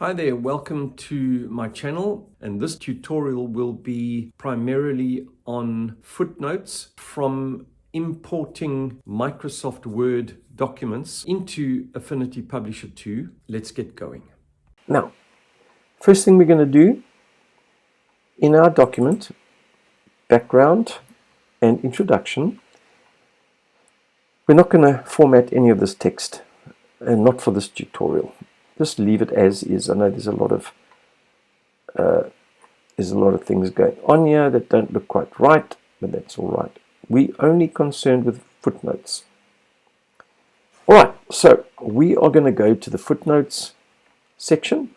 Hi there, welcome to my channel, and this tutorial will be primarily on footnotes from importing Microsoft Word documents into Affinity Publisher 2. Let's get going. Now, first thing we're going to do in our document, background and introduction, we're not going to format any of this text, and not for this tutorial. Just leave it as is. I know there's a lot of things going on here that don't look quite right, but that's all right. We're only concerned with footnotes. All right, so we are going to go to the footnotes section.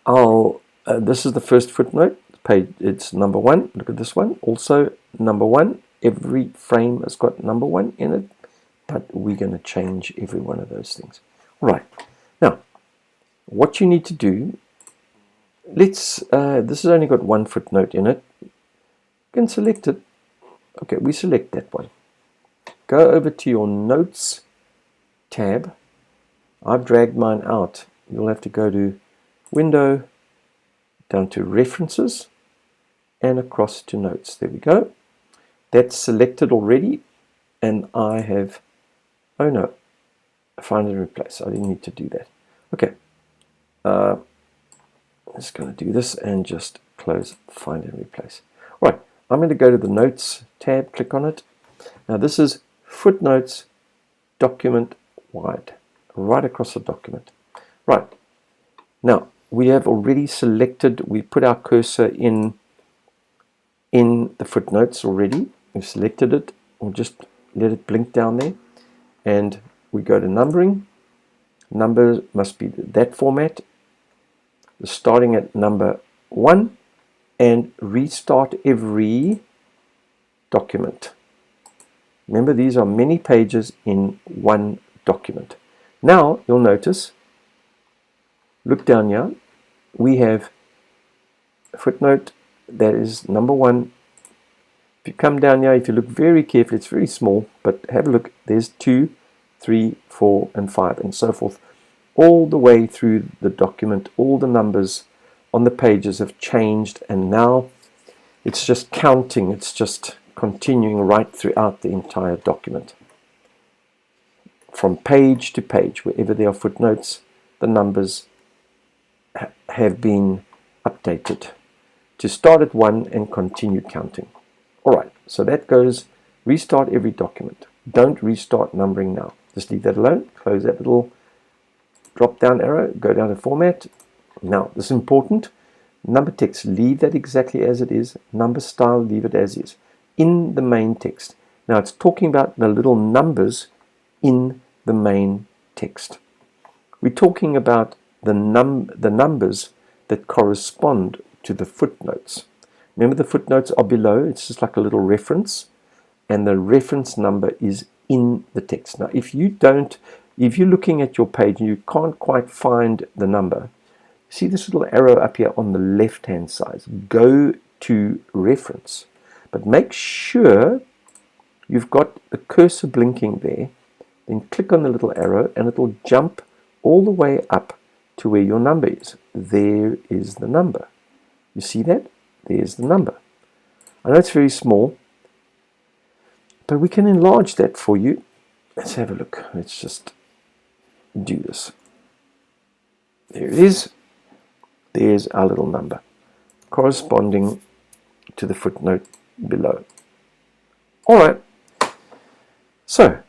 This is the first footnote page. It's number 1. Look at this one. Also number 1. Every frame has got number 1 in it, but we're going to change every one of those things. Right, now what you need to do, this has only got one footnote in it. You can select it. Okay, we select that one. Go over to your notes tab. I've dragged mine out. You'll have to go to window, down to references, and across to notes. There we go. That's selected already, and I have, oh no, find and replace. I didn't need to do that. Okay. I'm just going to do this and just close find and replace. All right. I'm going to go to the notes tab, click on it. Now this is footnotes document wide, right across the document. Right. Now we have already selected, we put our cursor in the footnotes already. We've selected it. We'll just let it blink down there, and we go to numbering. Numbers must be that format, starting at number 1, and restart every document. Remember, these are many pages in one document. Now you'll notice, look down here, we have a footnote that is number 1. If you come down here, if you look very carefully, it's very small, but have a look, there's 2, 3, 4, and 5, and so forth. All the way through the document, all the numbers on the pages have changed, and now it's just counting. It's just continuing right throughout the entire document. From page to page, wherever there are footnotes, the numbers have been updated to start at 1 and continue counting. All right, so that goes, restart every document. Don't restart numbering now. Just leave that alone. Close that little drop down arrow. Go down to format. Now, this is important. Number text, leave that exactly as it is. Number style, leave it as is. In the main text. Now, it's talking about the little numbers in the main text. We're talking about the numbers that correspond to the footnotes. Remember, the footnotes are below. It's just like a little reference, and the reference number is in the text. Now, if you're looking at your page and you can't quite find the number, see this little arrow up here on the left hand side. Go to reference, but make sure you've got the cursor blinking there. Then click on the little arrow and it'll jump all the way up to where your number is. There is the number. You see that? There's the number. I know it's very small, but we can enlarge that for you. Let's have a look. Let's just do this. There it is. There's our little number corresponding to the footnote below. All right. So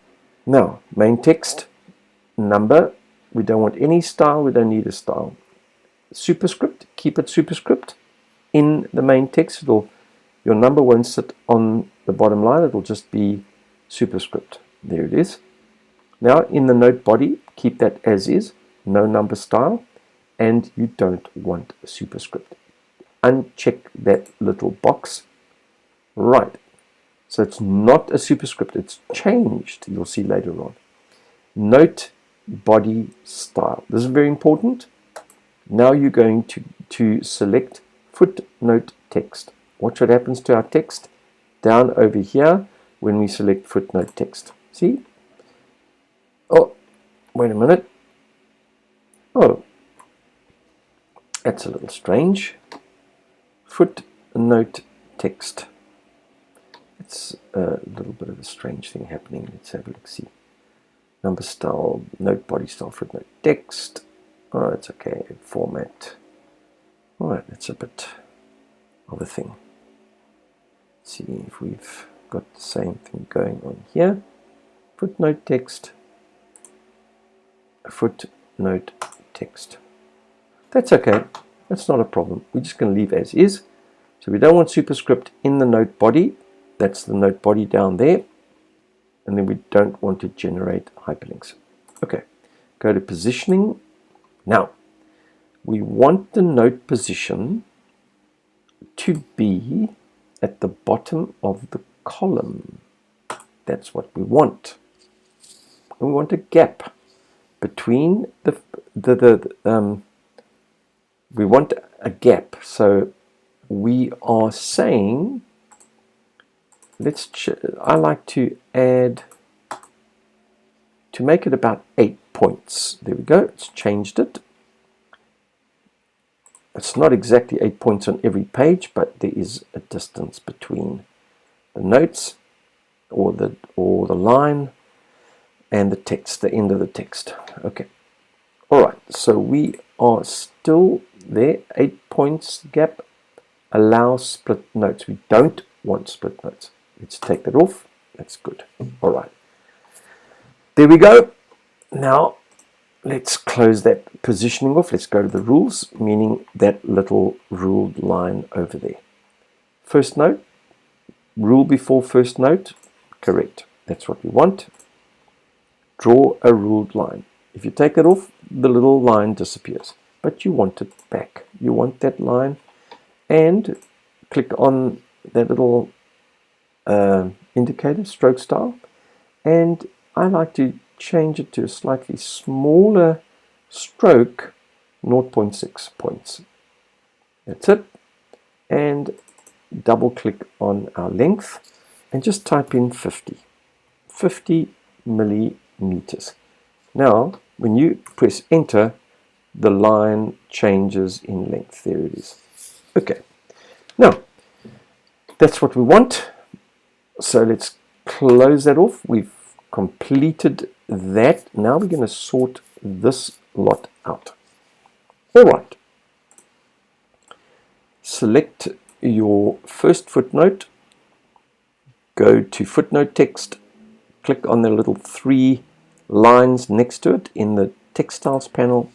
now main text, number. We don't want any style. We don't need a style. Superscript. Keep it superscript. In the main text, your number won't sit on the bottom line. It'll just be superscript. There it is. Now in the note body, keep that as is, no number style, and you don't want a superscript. Uncheck that little box. Right. So it's not a superscript. It's changed. You'll see later on. Note body style. This is very important. Now you're going to select footnote text. Watch what happens to our text down over here when we select footnote text. See? Oh, wait a minute. Oh, That's a little strange. Footnote text. It's a little bit of a strange thing happening. Let's have a look, see. Number style, note body style, footnote text. Oh, it's okay. Format. Alright, that's a bit of a thing. Let's see if we've got the same thing going on here. Footnote text. Footnote text. That's okay. That's not a problem. We're just going to leave as is. So we don't want superscript in the note body. That's the note body down there. And then we don't want to generate hyperlinks. Okay. Go to positioning. Now, we want the note position to be at the bottom of the column. That's what we want. We want a gap between we want a gap. So we are saying, I like to add, to make it about 8 points. There we go. It's changed it. It's not exactly 8 points on every page, but there is a distance between the notes or the line and the text, the end of the text. Okay. All right. So we are still there. 8 points gap allows split notes. We don't want split notes. Let's take that off. That's good. All right. There we go. Now let's close that positioning off. Let's go to the rules, meaning that little ruled line over there. First note, rule before first note, correct. That's what we want. Draw a ruled line. If you take it off, the little line disappears, but you want it back. You want that line, and click on that little indicator, stroke style, and I like to change it to a slightly smaller stroke, 0.6 points. That's it. And double click on our length and just type in 50 millimeters. Now when you press enter, the line changes in length. There it is. Okay, now that's what we want. So let's close that off. We've completed that. Now we're going to sort this lot out. All right. Select your first footnote. Go to footnote text. Click on the little 3 lines next to it in the text styles panel.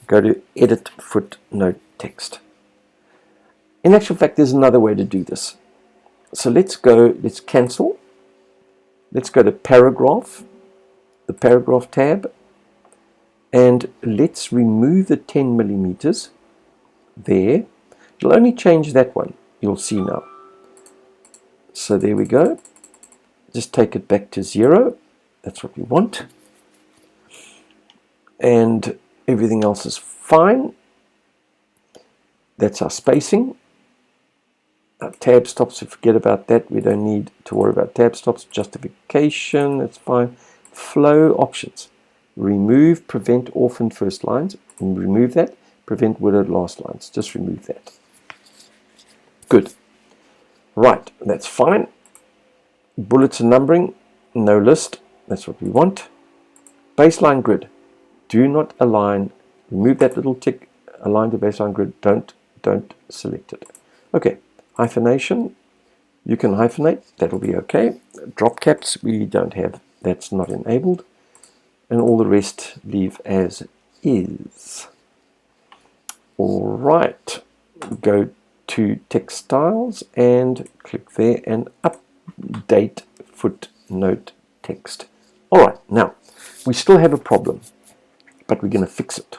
Go to edit footnote text. In actual fact, there's another way to do this. So let's cancel. Let's go to paragraph, the paragraph tab, and let's remove the 10 millimeters there. It'll only change that one, you'll see now. So there we go. Just take it back to 0. That's what we want. And everything else is fine. That's our spacing. Tab stops, so forget about that. We don't need to worry about tab stops. Justification, that's fine. Flow options. Remove, prevent orphan first lines. Remove that. Prevent widowed last lines. Just remove that. Good. Right, that's fine. Bullets and numbering, no list. That's what we want. Baseline grid. Do not align. Remove that little tick. Align to baseline grid. Don't select it. Okay. Hyphenation, you can hyphenate, that'll be okay. Drop caps, we don't have, that's not enabled. And all the rest leave as is. All right, go to text styles and click there and update footnote text. All right, now we still have a problem, but we're going to fix it.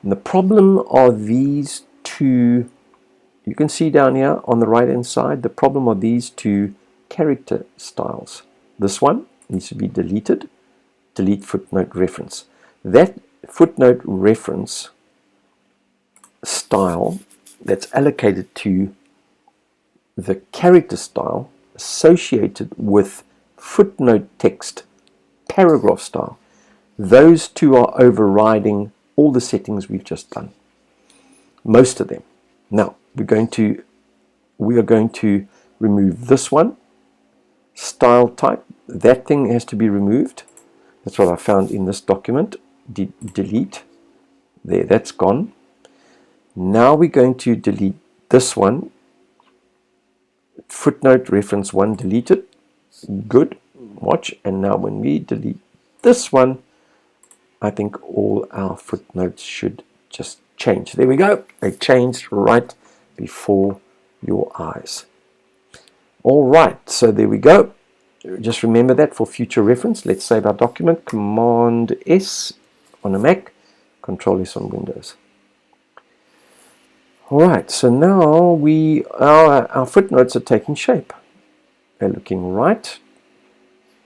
And the problem are these two. You can see down here on the right hand side, the problem are these two character styles. This one needs to be deleted. Delete footnote reference. That footnote reference style that's allocated to the character style associated with footnote text paragraph style. Those two are overriding all the settings we've just done. most of them. Now we are going to remove this one, style type. That thing has to be removed. That's what I found in this document. Delete. There, that's gone. Now we're going to delete this one. Footnote reference 1 deleted. Good. Watch. And now when we delete this one, I think all our footnotes should just change. There we go. They changed right before your eyes. All right. So there we go. Just remember that for future reference. Let's save our document. Command S on a Mac. Control S on Windows. Alright, so now our footnotes are taking shape. They're looking right.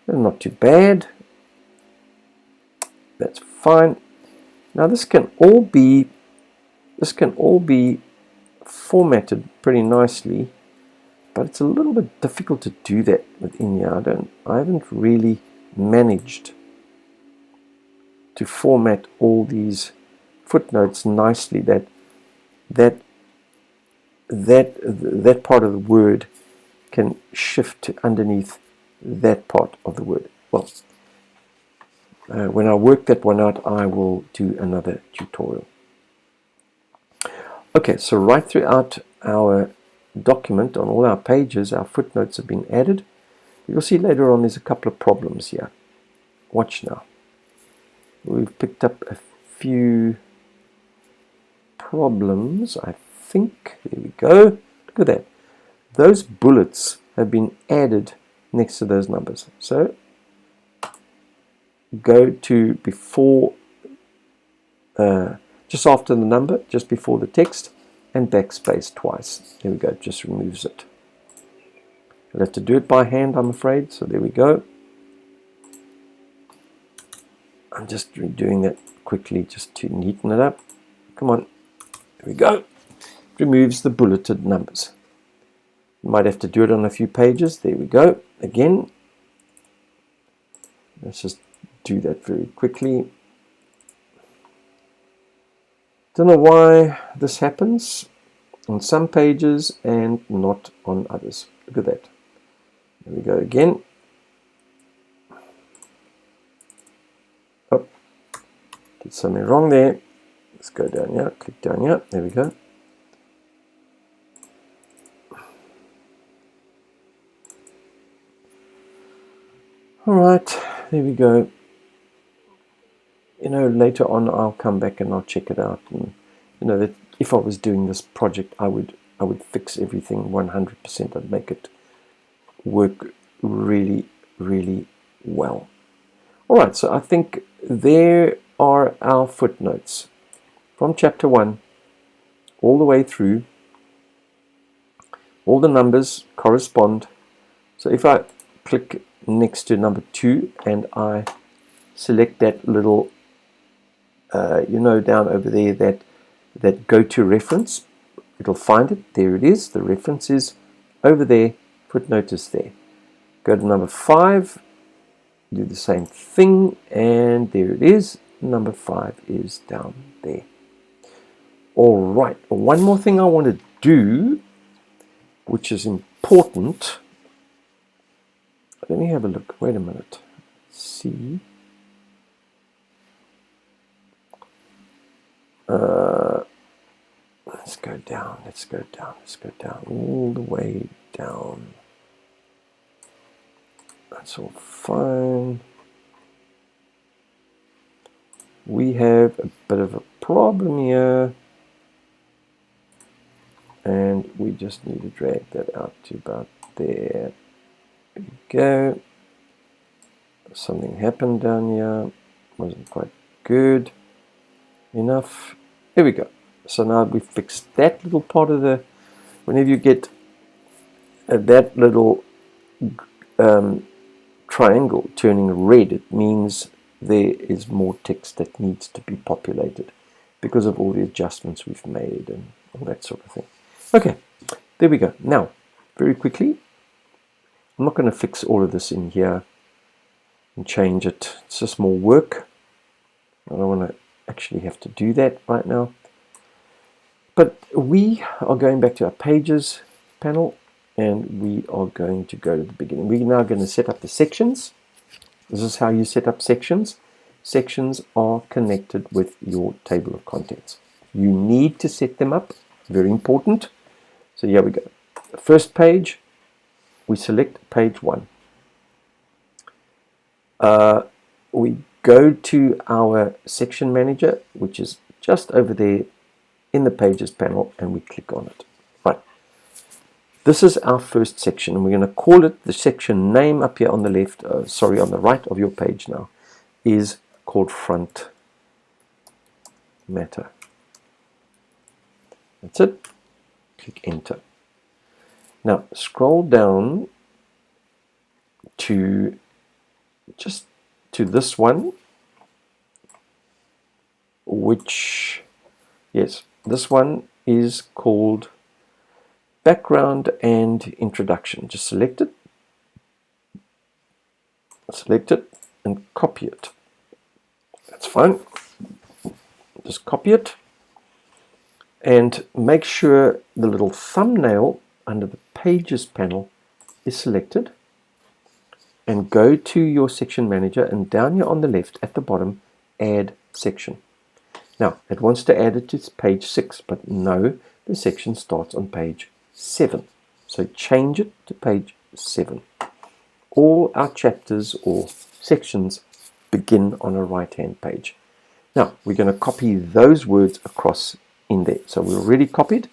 They're not too bad. That's fine. Now this can all be formatted pretty nicely, but it's a little bit difficult to do that within here. I haven't really managed to format all these footnotes nicely that part of the word can shift to underneath that part of the word. Well, when I work that one out, I will do another tutorial. Okay, so right throughout our document, on all our pages, our footnotes have been added. You'll see later on there's a couple of problems here. Watch now. We've picked up a few problems, I think. There we go. Look at that. Those bullets have been added next to those numbers. So go to before, just after the number, just before the text, and backspace twice. There we go. It just removes it. You'll have to do it by hand, I'm afraid. So there we go. I'm just redoing that quickly just to neaten it up. Come on. There we go. Removes the bulleted numbers. You might have to do it on a few pages. There we go. Again, let's just do that very quickly. Don't know why this happens on some pages and not on others. Look at that. There we go again. Oh, did something wrong there. Let's go down here, click down here, there we go. Alright, there we go. You know, later on I'll come back and I'll check it out. And you know, that if I was doing this project, I would fix everything 100%. I'd make it work really, really well. Alright, so I think there are our footnotes. From chapter 1 all the way through, all the numbers correspond. So if I click next to number 2 and I select that little, you know, down over there, that go to reference, it'll find it. There it is. The reference is over there. Footnote is there. Go to number 5, do the same thing, and there it is. Number 5 is down there. All right, one more thing I want to do, which is important. Let me have a look. Wait a minute. Let's see. Let's go down. Let's go down. Let's go down. All the way down. That's all fine. We have a bit of a problem here. And we just need to drag that out to about there. There we go. Something happened down here. Wasn't quite good enough. There we go. So now we fixed that little part of the, whenever you get that little triangle turning red, it means there is more text that needs to be populated because of all the adjustments we've made and all that sort of thing. Okay, there we go. Now, very quickly, I'm not going to fix all of this in here and change it. It's just more work. I don't want to actually have to do that right now. But we are going back to our pages panel, and we are going to go to the beginning. We're now going to set up the sections. This is how you set up sections. Sections are connected with your table of contents. You need to set them up, very important. So here we go. First page, we select page 1. We go to our section manager, which is just over there in the pages panel, and we click on it. Right. This is our first section, and we're going to call it, the section name up here on the left, sorry, on the right of your page now, is called front matter. That's it. Click enter. Now scroll down to just to this one, which, yes, this one is called background and introduction. Just select it, and copy it. That's fine. Just copy it, and make sure the little thumbnail under the pages panel is selected, and go to your section manager, and down here on the left at the bottom, add section. Now it wants to add it to page 6, but no, the section starts on page 7. So change it to page 7. All our chapters or sections begin on a right hand page. Now we're going to copy those words across in there. So we already copied.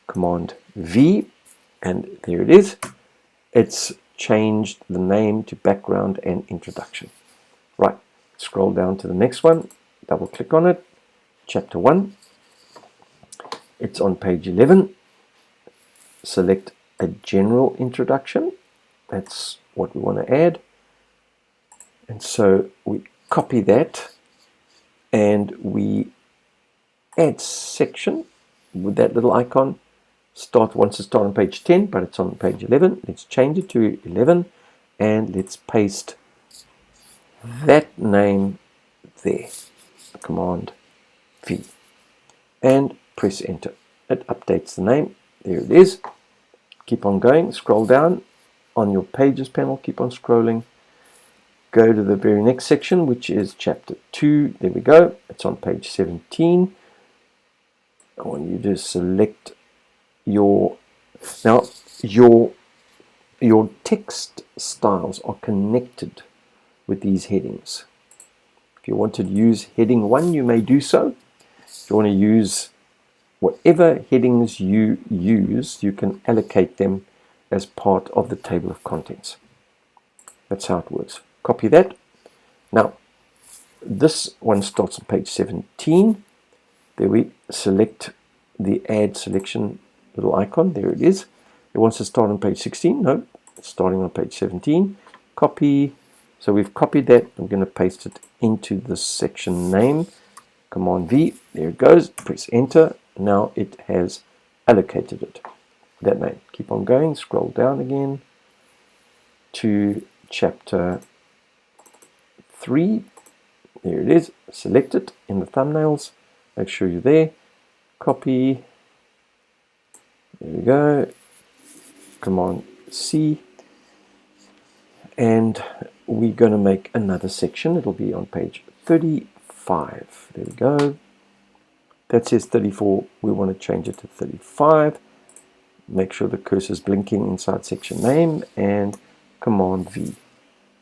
Command V, and there it is. It's changed the name to background and introduction. Right, scroll down to the next one, double click on it, chapter 1. It's on page 11. Select a general introduction. That's what we want to add. And so we copy that, and we add section with that little icon. Wants to start on page 10, but it's on page 11. Let's change it to 11, and let's paste that name there. Command V, and press enter. It updates the name. There it is. Keep on going. Scroll down on your pages panel. Keep on scrolling. Go to the very next section, which is chapter 2. There we go. It's on page 17. I want you to select your text styles are connected with these headings. If you want to use heading 1, you may do so. If you want to use whatever headings you use, you can allocate them as part of the table of contents. That's how it works. Copy that. Now this one starts on page 17. There we select the add selection little icon. There it is. It wants to start on page 16. No, it's starting on page 17. Copy. So we've copied that. I'm going to paste it into the section name. Command V. There it goes. Press enter. Now it has allocated it, that name. Keep on going. Scroll down again to chapter 3. There it is. Select it in the thumbnails. Make sure you're there. Copy. There we go. Command C. And we're going to make another section. It'll be on page 35. There we go. That says 34. We want to change it to 35. Make sure the cursor is blinking inside section name, and Command V.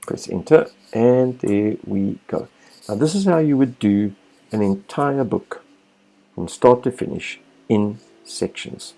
Press enter, and there we go. Now this is how you would do an entire book from start to finish in sections.